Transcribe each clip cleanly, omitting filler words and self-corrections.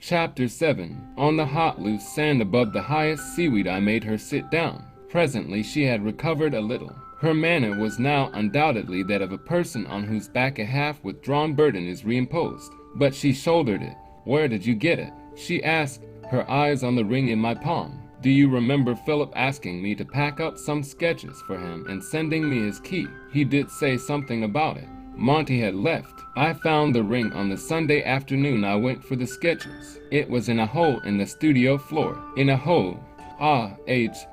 Chapter 7. On the hot loose sand above the highest seaweed I made her sit down. Presently she had recovered a little. Her manner was now undoubtedly that of a person on whose back a half-withdrawn burden is reimposed. But she shouldered it. "Where did you get it?" she asked, her eyes on the ring in my palm. "Do you remember Philip asking me to pack up some sketches for him and sending me his key? He did say something about it. Monty had left. I found the ring on the Sunday afternoon I went for the sketches. It was in a hole in the studio floor. In a hole. Ah, H.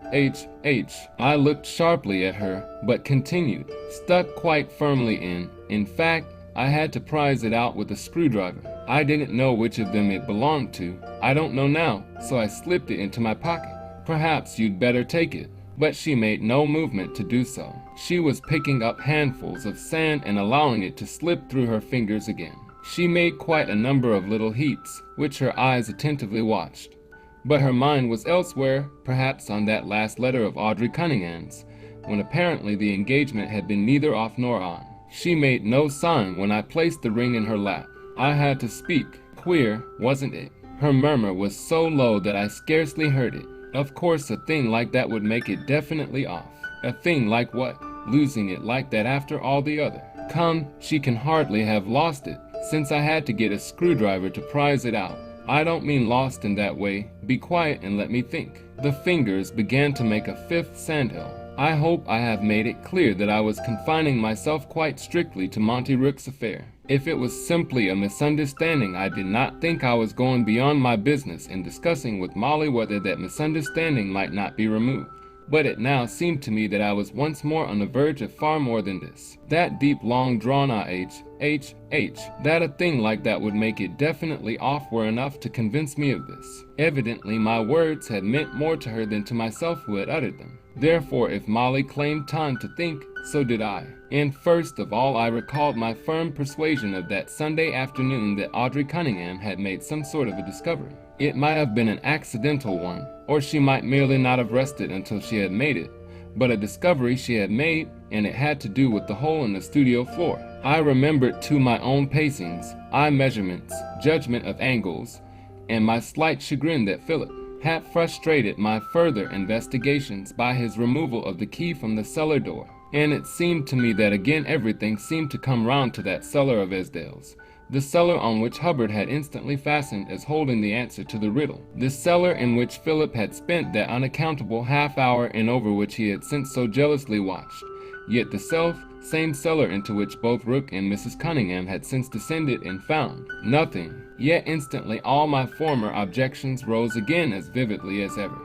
I looked sharply at her, but continued. Stuck quite firmly in. In fact, I had to prise it out with a screwdriver. I didn't know which of them it belonged to. I don't know now, so I slipped it into my pocket. Perhaps you'd better take it." But she made no movement to do so. She was picking up handfuls of sand and allowing it to slip through her fingers again. She made quite a number of little heaps, which her eyes attentively watched. But her mind was elsewhere, perhaps on that last letter of Audrey Cunningham's, when apparently the engagement had been neither off nor on. She made no sign when I placed the ring in her lap. I had to speak. Queer, wasn't it? Her murmur was so low that I scarcely heard it. Of course a thing like that would make it definitely off. A thing like what? Losing it like that after all the other. Come, she can hardly have lost it, since I had to get a screwdriver to prise it out. I don't mean lost in that way. Be quiet and let me think. The fingers began to make a fifth sandhill. I hope I have made it clear that I was confining myself quite strictly to Monty Rook's affair. If it was simply a misunderstanding, I did not think I was going beyond my business in discussing with Molly whether that misunderstanding might not be removed. But it now seemed to me that I was once more on the verge of far more than this. That deep, long drawn-out H, that a thing like that would make it definitely off were enough to convince me of this. Evidently my words had meant more to her than to myself who had uttered them. Therefore, if Molly claimed time to think, so did I. And first of all I recalled my firm persuasion of that Sunday afternoon that Audrey Cunningham had made some sort of a discovery. It might have been an accidental one, or she might merely not have rested until she had made it, but a discovery she had made, and it had to do with the hole in the studio floor. I remembered too my own pacings, eye measurements, judgment of angles, and my slight chagrin that Philip had frustrated my further investigations by his removal of the key from the cellar door. And it seemed to me that again everything seemed to come round to that cellar of Esdale's. The cellar on which Hubbard had instantly fastened as holding the answer to the riddle. The cellar in which Philip had spent that unaccountable half hour and over which he had since so jealously watched. Yet the same cellar into which both Rook and Mrs. Cunningham had since descended and found nothing. Yet instantly all my former objections rose again as vividly as ever.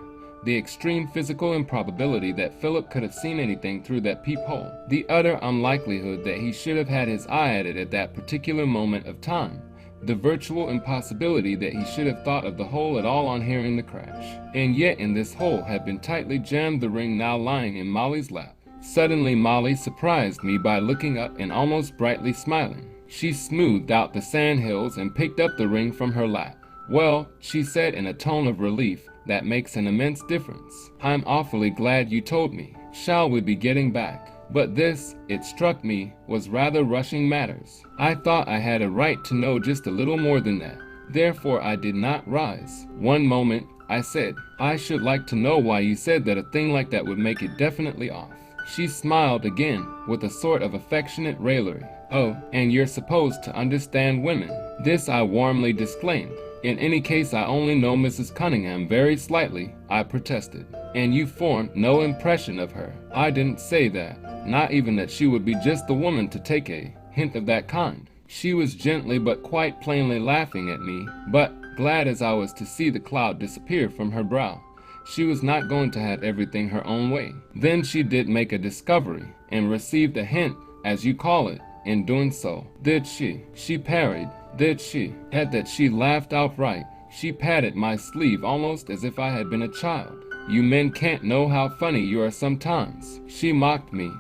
The extreme physical improbability that Philip could have seen anything through that peephole. The utter unlikelihood that he should have had his eye at it at that particular moment of time. The virtual impossibility that he should have thought of the hole at all on hearing the crash. And yet in this hole had been tightly jammed the ring now lying in Molly's lap. Suddenly Molly surprised me by looking up and almost brightly smiling. She smoothed out the sandhills and picked up the ring from her lap. "Well," she said in a tone of relief that makes an immense difference, "I'm awfully glad you told me. Shall we be getting back?" But this, it struck me, was rather rushing matters. I thought I had a right to know just a little more than that. Therefore I did not rise. "One moment," I said. "I should like to know why you said that a thing like that would make it definitely off." She smiled again, with a sort of affectionate raillery. "Oh, and you're supposed to understand women." This I warmly disclaimed. "In any case I only know Mrs. Cunningham very slightly," I protested. "And you formed no impression of her." "I didn't say that. Not even that she would be just the woman to take a hint of that kind." She was gently but quite plainly laughing at me, but, glad as I was to see the cloud disappear from her brow, she was not going to have everything her own way. "Then she did make a discovery, and received a hint, as you call it, in doing so, did she?" She parried. "Did she?" At that she laughed outright. She patted my sleeve almost as if I had been a child. "You men can't know how funny you are sometimes," she mocked me.